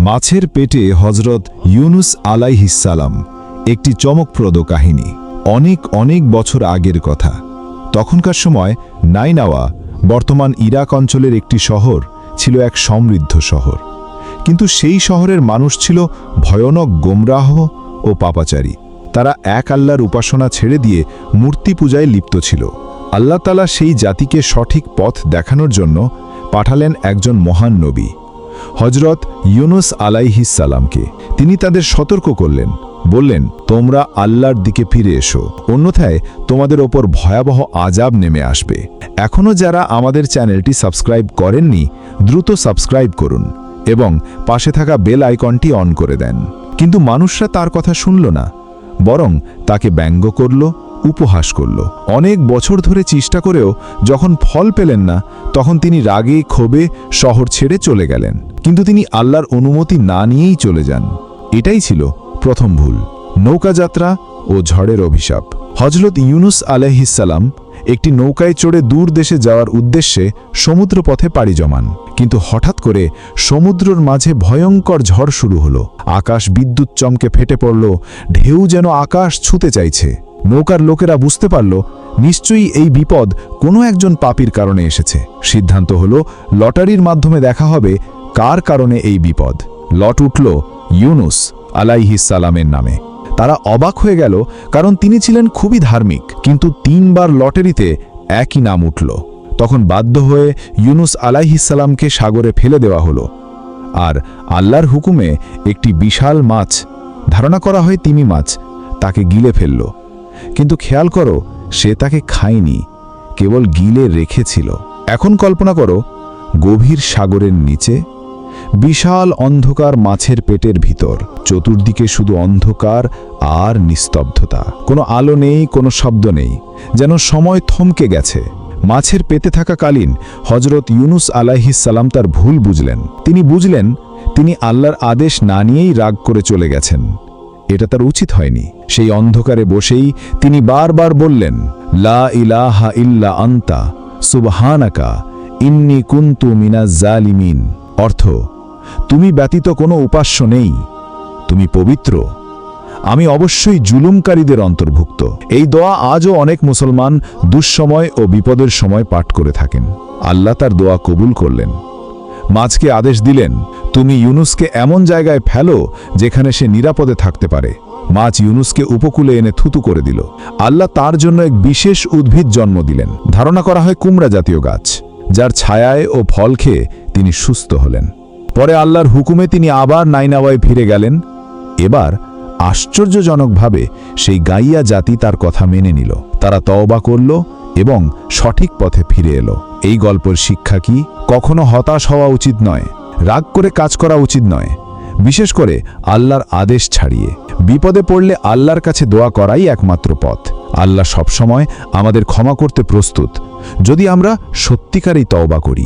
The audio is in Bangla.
মাছের পেটে হজরত ইউনুস আলাইহিসসালাম একটি চমকপ্রদ কাহিনী। অনেক অনেক বছর আগের কথা। তখনকার সময় নাইনাওয়া, বর্তমান ইরাক অঞ্চলের একটি শহর, ছিল এক সমৃদ্ধ শহর। কিন্তু সেই শহরের মানুষ ছিল ভয়ানক গোমরাহ ও পাপাচারী। তারা এক আল্লাহর উপাসনা ছেড়ে দিয়ে মূর্তি পূজায় লিপ্ত ছিল। আল্লাহ তাআলা সেই জাতিকে সঠিক পথ দেখানোর জন্য পাঠালেন একজন মহান নবী, হজরত ইউনুস আলাইহিসসালামকে। তিনি তাদের সতর্ক করলেন, বললেন, তোমরা আল্লাহর দিকে ফিরে এসো, অন্যথায় তোমাদের ওপর ভয়াবহ আযাব নেমে আসবে। এখনও যারা আমাদের চ্যানেলটি সাবস্ক্রাইব করেননি, দ্রুত সাবস্ক্রাইব করুন এবং পাশে থাকা বেল আইকনটি অন করে দেন। কিন্তু মানুষরা তার কথা শুনল না, বরং তাকে ব্যঙ্গ করল, উপহাস করল। অনেক বছর ধরে চেষ্টা করেও যখন ফল পেলেন না, তখন তিনি রাগে ক্ষোভে শহর ছেড়ে চলে গেলেন। কিন্তু তিনি আল্লাহর অনুমতি না নিয়েই চলে যান। এটাই ছিল প্রথম ভুল, নৌকাযাত্রা ও ঝড়ের অভিশাপ। হজরত ইউনুস আলাইহিসসালাম একটি নৌকায় চড়ে দূর দেশে যাওয়ার উদ্দেশ্যে সমুদ্রপথে পাড়ি জমান। কিন্তু হঠাৎ করে সমুদ্রের মাঝে ভয়ঙ্কর ঝড় শুরু হলো। আকাশ বিদ্যুৎ চমকে ফেটে পড়ল, ঢেউ যেন আকাশ ছুঁতে চাইছে। নৌকার লোকেরা বুঝতে পারল, নিশ্চয়ই এই বিপদ কোনো একজন পাপীর কারণে এসেছে। সিদ্ধান্ত হলো লটারির মাধ্যমে দেখা হবে কার কারণে এই বিপদ। লট উঠল ইউনুস আলাইহিসসালামের নামে। তারা অবাক হয়ে গেল, কারণ তিনি ছিলেন খুবই ধার্মিক। কিন্তু 3 বার লটারিতে একই নাম উঠল। তখন বাধ্য হয়ে ইউনুস আলাইহিসসালামকে সাগরে ফেলে দেওয়া হলো। আর আল্লাহর হুকুমে একটি বিশাল মাছ, ধারণা করা হয় তিমি মাছ, তাকে গিলে ফেলল। কিন্তু খেয়াল করো, সে তাকে খায়নি, কেবল গিলে রেখেছিল। এখন কল্পনা করো, গভীর সাগরের নিচে বিশাল অন্ধকার মাছের পেটের ভিতর, চতুর্দিকে শুধু অন্ধকার আর নিস্তব্ধতা। কোনো আলো নেই, কোনো শব্দ নেই, যেন সময় থমকে গেছে। মাছের পেটে থাকাকালীন হজরত ইউনুস আলাইহিসসালাম তার ভুল বুঝলেন। তিনি বুঝলেন তিনি আল্লাহর আদেশ না নিয়েই রাগ করে চলে গেছেন। এটা তার উচিত হয়নি। সেই অন্ধকারে বসেই তিনি বারবার বললেন, লা ইলাহা ইল্লা আনতা সুবহানাকা ইন্নী কুনতু মিনাজ জালিমিন। অর্থ, তুমি ব্যতীত কোনো উপাস্য নেই, তুমি পবিত্র, আমি অবশ্যই জুলুমকারীদের অন্তর্ভুক্ত। এই দোয়া আজও অনেক মুসলমান দুঃসময় ও বিপদের সময় পাঠ করে থাকেন। আল্লাহ তার দোয়া কবুল করলেন। মাছকে আদেশ দিলেন, তুমি ইউনুসকে এমন জায়গায় ফেলো যেখানে সে নিরাপদে থাকতে পারে। মাছ ইউনুসকে উপকূলে এনে থুতু করে দিল। আল্লাহ তার জন্য এক বিশেষ উদ্ভিদ জন্ম দিলেন, ধারণা করা হয় কুমড়া জাতীয় গাছ, যার ছায়ায় ও ফল খেয়ে তিনি সুস্থ হলেন। পরে আল্লাহর হুকুমে তিনি আবার নাইনাওয়ায় ফিরে গেলেন। এবার আশ্চর্যজনকভাবে সেই গাইয়া জাতি তার কথা মেনে নিল। তারা তওবা করল এবং সঠিক পথে ফিরে এলো। এই গল্পের শিক্ষা কি? কখনো হতাশ হওয়া উচিত নয়, রাগ করে কাজ করা উচিত নয়, বিশেষ করে আল্লাহর আদেশ ছাড়িয়ে। বিপদে পড়লে আল্লাহর কাছে দোয়া করাই একমাত্র পথ। আল্লাহ সবসময় আমাদের ক্ষমা করতে প্রস্তুত, যদি আমরা সত্যিকারেই তওবা করি।